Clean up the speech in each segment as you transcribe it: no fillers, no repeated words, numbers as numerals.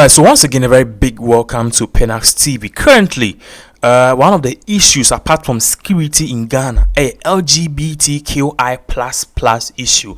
Alright, so once again, a very big welcome to Pinax TV. Currently, one of the issues apart from security in Ghana, a LGBTQI++ issue.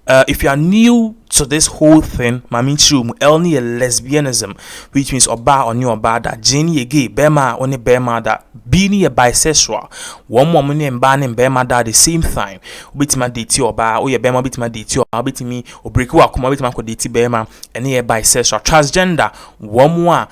If you are new to this whole thing, elni a lesbianism, which means oba or new oba that Jenny a gay, bema only bema that being a bisexual, one woman and banning bema that the same time. Bit my date oba, or your bema bit my date or bit me or break work, come bit my date bema, and a bisexual transgender, one more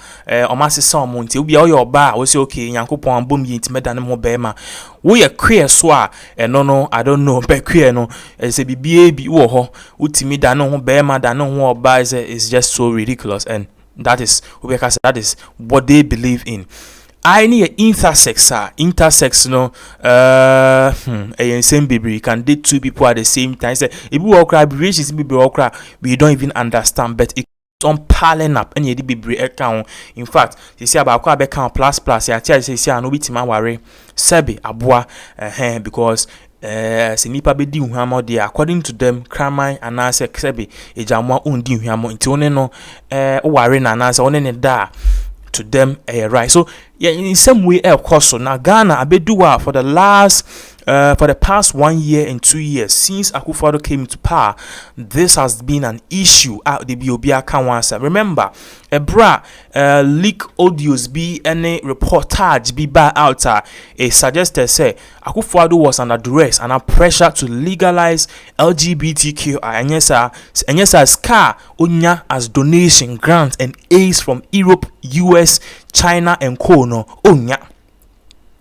or master some until we all your bar was okay, yanko pon boom yit medan more bema. We are queer swa, and no, I don't know, but queer no, as a baby or utimi da no bema da no one buys is just so ridiculous, and that is what they believe in. I need intersex no same baby can date two people at the same time. Say if we all cry we don't even understand, but it on piling up and you be account. In fact, you see about quite account plus ya tell you say no bit man worry sebi abua because nipa be di nhamo there according to them crime and answer sebi ejamwa undi nhamo nti one no worry na answer one ne da to them right. So yeah, in some way of course so now Ghana abeduwa for the past 1 year and 2 years since Akuffo came into power, this has been an issue at the Biobia Kanwansa. Remember, leak audios be any reportage be by out it suggested say Akuffo was under duress and under pressure to legalize LGBTQI and yes scar unya as donation grants and aids from Europe, US, China and Kono unya.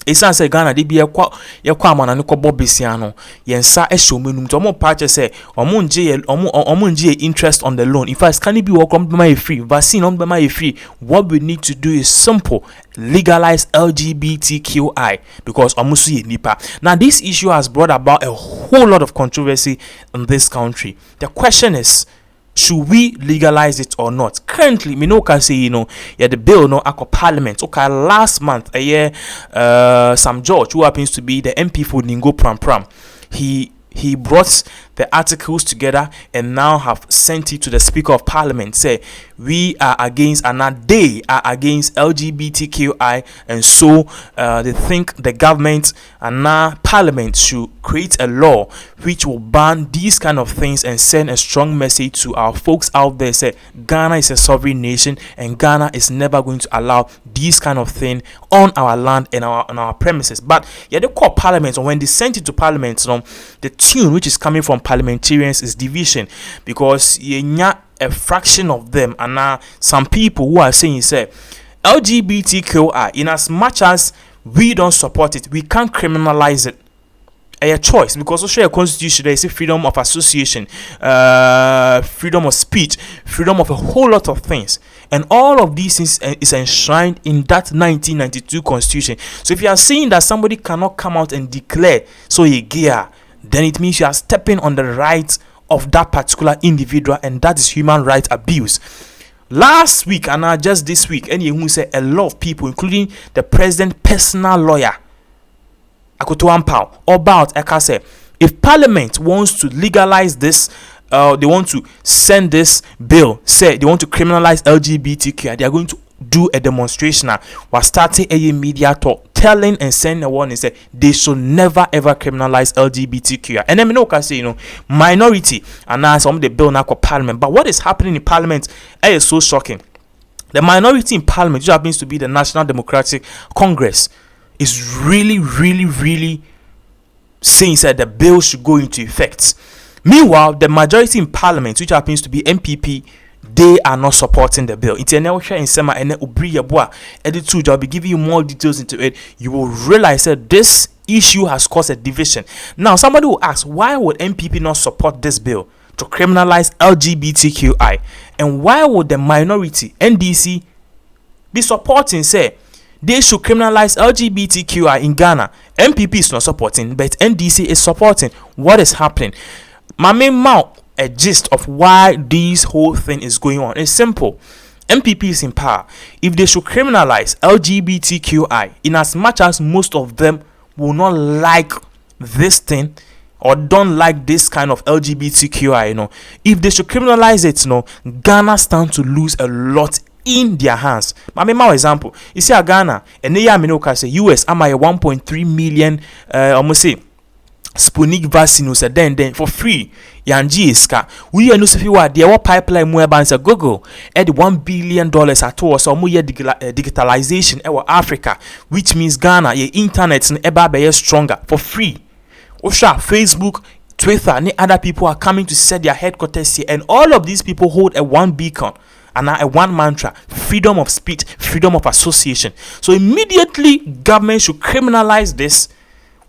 Esan say Ghana de bia kwa amana ne kobo besiano yensa ehwomenum to omo patch say omo nje interest on the loan. In fact, can it be welcome be my free vaccine on be my free? What we need to do is simple: legalize LGBTQI because omusu ye nipa. Now this issue has brought about a whole lot of controversy in this country. The question is, should we legalize it or not? Currently, me no can say the bill no ako parliament. Okay, last month a year, Sam George, who happens to be the MP for Ningo Pram, he brought the articles together and now have sent it to the Speaker of Parliament. Say we are against and now they are against LGBTQI, and so they think the government and now Parliament should create a law which will ban these kind of things and send a strong message to our folks out there. Say Ghana is a sovereign nation and Ghana is never going to allow these kind of thing on our land and on our premises. But yeah, they call Parliament, and when they sent it to Parliament, the tune which is coming from parliamentarians is division, because a fraction of them and now some people who are saying say LGBTQI, in as much as we don't support it, we can't criminalize it. A choice, because also a constitution there is a freedom of association, freedom of speech, freedom of a whole lot of things, and all of these things is enshrined in that 1992 constitution. So if you are saying that somebody cannot come out and declare so a gay, then it means you are stepping on the rights of that particular individual, and that is human rights abuse. Last week and just this week, and you say a lot of people, including the president's personal lawyer, about Eka say if Parliament wants to legalize this, they want to send this bill, say they want to criminalize LGBTQ, they are going to do a demonstration. We're starting a media talk telling and sending a warning say they should never ever criminalize LGBTQ. And then we can say minority and now some of the bill now for Parliament. But what is happening in Parliament is so shocking. The minority in Parliament, which happens to be the National Democratic Congress, is really saying that the bill should go into effect. Meanwhile, the majority in Parliament, which happens to be NPP, they are not supporting the bill. It's an in summer and editor. I'll be giving you more details into it. You will realize that this issue has caused a division. Now, somebody will ask, why would NPP not support this bill to criminalize LGBTQI? And why would the minority, NDC, be supporting, say, they should criminalize LGBTQI in Ghana? MPP is not supporting, but NDC is supporting. What is happening? My main mouth, a gist of why this whole thing is going on is simple. MPP is in power. If they should criminalize LGBTQI, in as much as most of them will not like this thing or don't like this kind of LGBTQI, if they should criminalize it, Ghana stands to lose a lot in their hands. I mean, my example, you see, Ghana, and they are say US, am I 1.3 million, almost say, Sputnik vaccine was then for free. Yanji iska. We are no if you are there pipeline more bands a Google at $1 billion at all. So more digitalization in Africa, which means Ghana, your internet and eba stronger for free. Osha, Facebook, Twitter, and other people are coming to set their headquarters here, and all of these people hold a one beacon and a one mantra: freedom of speech, freedom of association. So immediately government should criminalize this.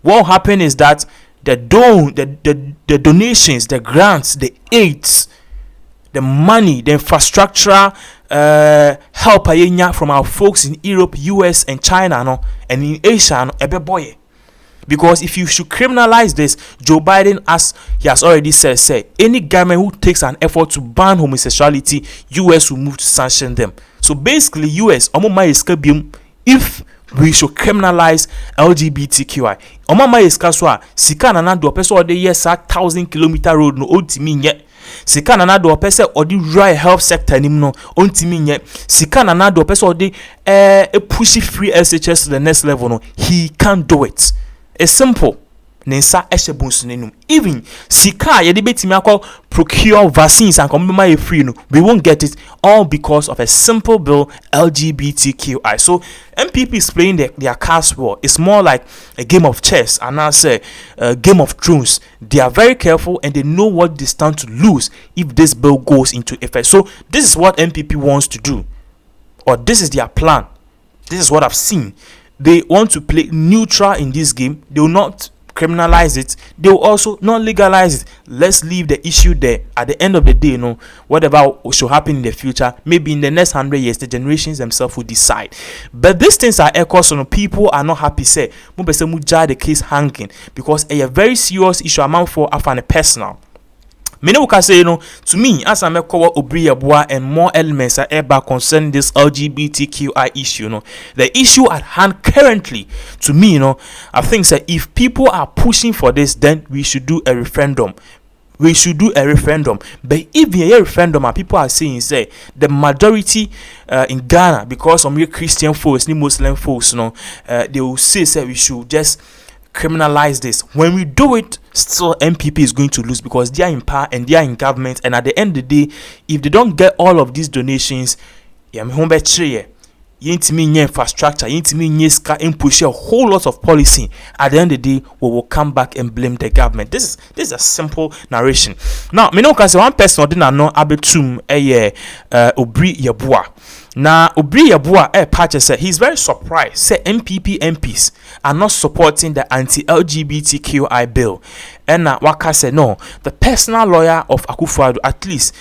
What will happen is that the donations, the grants, the aids, the money, the infrastructural help from our folks in Europe, US, and China, and in Asia, boy. Because if you should criminalize this, Joe Biden, as he has already said, any government who takes an effort to ban homosexuality, US will move to sanction them. So basically, US, if we should criminalize LGBTQI, sika na do person or the yes 1,000-kilometer road no ontimi nye. Sika na do person or the rural health sector nim no ontimi nye. Sika na do person or the pushy free SHS to the next level no, he can't do it. It's simple. Nensa eshebunsunenum. Even sika ye betimi akọ procure vaccines and come free no, we won't get it, all because of a simple bill, LGBTQI. So MPP is playing their cards war. It's more like a game of chess, and I say a game of thrones. They are very careful and they know what they stand to lose if this bill goes into effect. So this is what MPP wants to do, or this is their plan. This is what I've seen. They want to play neutral in this game. They will not criminalize it. They will also not legalize it. Let's leave the issue there. At the end of the day, whatever should happen in the future, maybe in the next 100 years, the generations themselves will decide. But these things are echoes. People are not happy. Say, the case hanging because a very serious issue amount for a personal. Many will say, to me, as I'm a cover Obriabwa and more elements are ever concerning this LGBTQI issue, the issue at hand currently, to me, I think that if people are pushing for this, then we should do a referendum. We should do a referendum. But if a referendum, and people are saying, say, the majority in Ghana, because some Christian folks, Muslim folks, they will say we should just criminalize this. When we do it, still MPP is going to lose because they are in power and they are in government, and at the end of the day, if they don't get all of these donations, infrastructure, push a whole lot of policy, at the end of the day, we will come back and blame the government. This is a simple narration. Now, me know because one person didn't know abetum Obri Yabua. Now, Obri Yabua patch said he's very surprised. Say MPP MPs are not supporting the anti-LGBTQI bill. And Waka said no. The personal lawyer of Akuffo, at least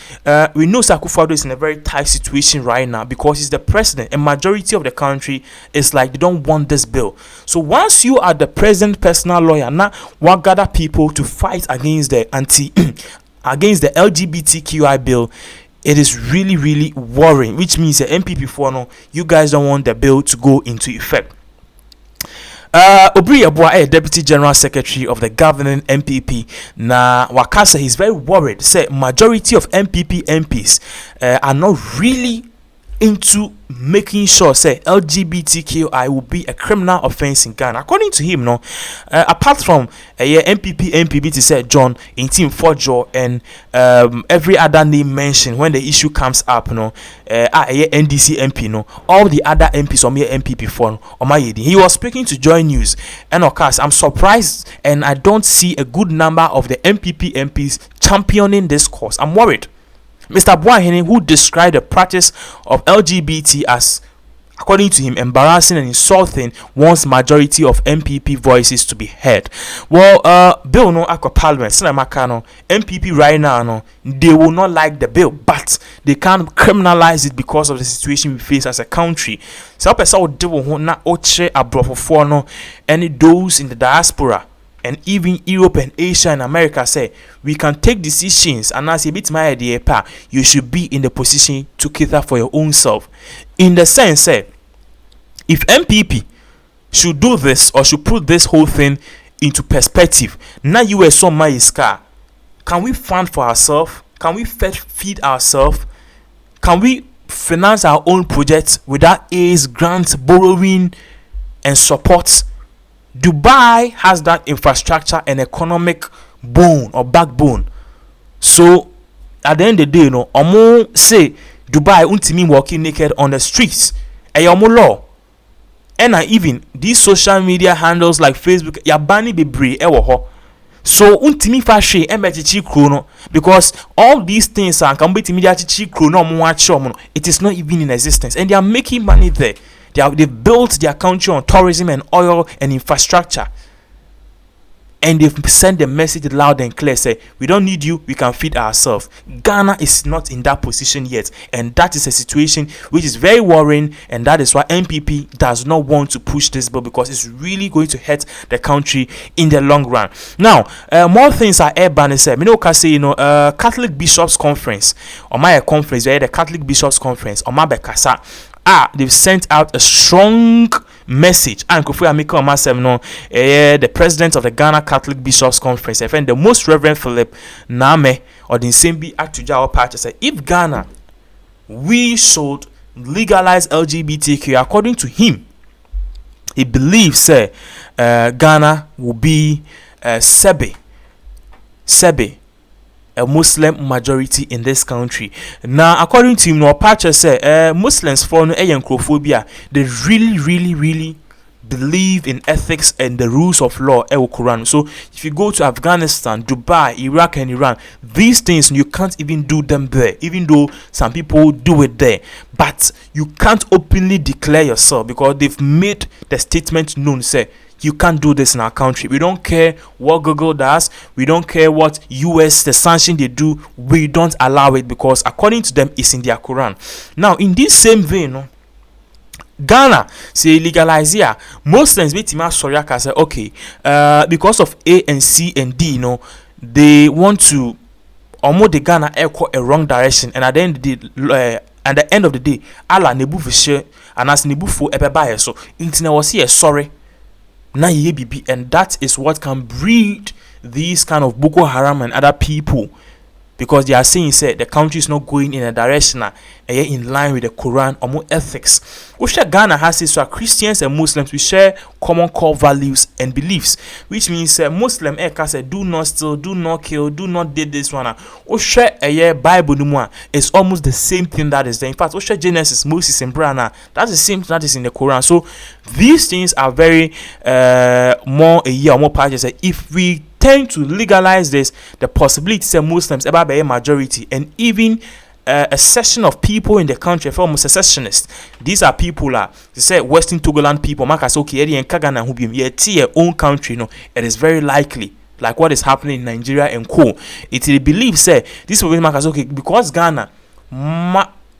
we know Akuffo is in a very tight situation right now because he's the president. A majority of the country is like they don't want this bill. So once you are the president personal lawyer, now what gather people to fight against the against the LGBTQI bill, it is really, really worrying, which means the MPP for you guys don't want the bill to go into effect. Obri Yabua, Deputy General Secretary of the governing MPP, na Wakasa, he's very worried. Say majority of MPP MPs are not really into making sure say LGBTQI will be a criminal offense in Ghana. According to him, apart from MPP MPB to say John in Team Fojo and every other name mentioned when the issue comes up, NDC MP, all the other MPs on here MPP for he was speaking to Joy News, and of course I'm surprised and I don't see a good number of the MPP MPs championing this cause. I'm worried. Mr. Buahene, who described the practice of LGBT as, according to him, embarrassing and insulting, wants majority of MPP voices to be heard. Well, bill no aqua parliament, MPP right now, they will not like the bill, but they can't criminalize it because of the situation we face as a country. So, and those in the diaspora and even Europe and Asia and America say we can take decisions, and as a bit my idea, you should be in the position to cater for your own self. In the sense, if MPP should do this or should put this whole thing into perspective, now you are so my car. Can we fund for ourselves? Can we feed ourselves? Can we finance our own projects without aids, grants, borrowing, and support. Dubai has that infrastructure and economic bone or backbone. So at the end of the day, omo say Dubai untimi walking naked on the streets. Omo law. And even these social media handles like Facebook, yabani bebre ewo ho. So untimi fashe embechichi krono, because all these things are can be chichi krono. It is not even in existence, and they are making money there. They built their country on tourism and oil and infrastructure, and they've sent the message loud and clear, say we don't need you, we can feed ourselves. Ghana is not in that position yet, and that is a situation which is very worrying, and that is why NPP does not want to push this bill, because it's really going to hurt the country in the long run. Now more things are urban. Say Catholic Bishops Conference, or my conference, the Catholic Bishops Conference, or my bekasa. They've sent out a strong message. And the president of the Ghana Catholic Bishops Conference, the most Reverend Philip Name, or the same be Actujawa Party, said if Ghana we should legalize LGBTQ, according to him, he believes Ghana will be Sebe a Muslim majority in this country. Now, according to him, Patcher said Muslims for encrophobia, they really believe in ethics and the rules of law, Quran. So if you go to Afghanistan, Dubai, Iraq, and Iran, these things you can't even do them there, even though some people do it there. But you can't openly declare yourself, because they've made the statement known, say you can't do this in our country. We don't care what Google does. We don't care what US, the sanction they do. We don't allow it, because according to them, it's in their Quran. Now, in this same vein, Ghana say legalize here. Muslims be tima Soriaka say okay, because of A and C and D, they want to almost the Ghana echo a wrong direction, and at the end of the day, Allah nebu fishe and as nebu fo ebebaye, so internet was here sorry. And that is what can breed these kind of Boko Haram and other people, because they are saying the country is not going in a direction in line with the Quran or more ethics. We share Ghana has this, so Christians and Muslims we share common core values and beliefs, which means Muslim say do not steal, do not kill, do not do this one. We share Bible numwa. It's almost the same thing that is there. In fact, we share Genesis, Moses, and Brana. That's the same thing that is in the Quran. So these things are very more a year or more pages. If we tend to legalize this, the possibility say Muslims ever be a majority, and even a section of people in the country from secessionists. These are people they say Western Togoland people. Marcus okay, and Kagana who be your own country. It is very likely, like what is happening in Nigeria and co. It is believed this will be Marcus okay, because Ghana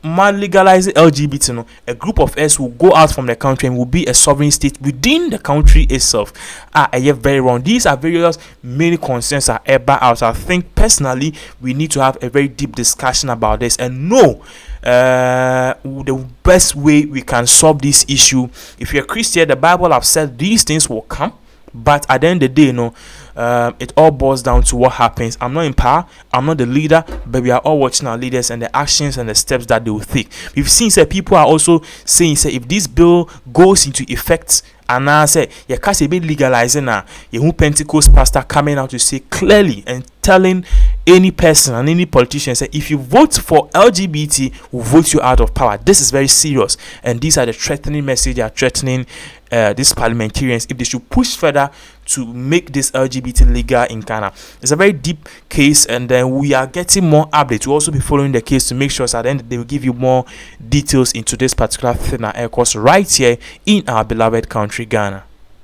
legalize LGBT, a group of us will go out from the country and will be a sovereign state within the country itself. I have very wrong. These are various many concerns are ever out. I think personally we need to have a very deep discussion about this and know the best way we can solve this issue. If you're a Christian, the Bible have said these things will come, but at the end of the day, it all boils down to what happens. I'm not in power, I'm not the leader, but we are all watching our leaders and the actions and the steps that they will take. We've seen people are also saying if this bill goes into effect, and now you can't be legalizing now, you Pentecost pastor coming out to say clearly and telling any person and any politician if you vote for LGBT, we'll vote you out of power. This is very serious, and these are the threatening message they are threatening these parliamentarians if they should push further to make this LGBT legal in Ghana. It's a very deep case, and then we are getting more updates. We'll also be following the case to make sure at the end they will give you more details into this particular thing, of course, right here in our beloved country, Ghana.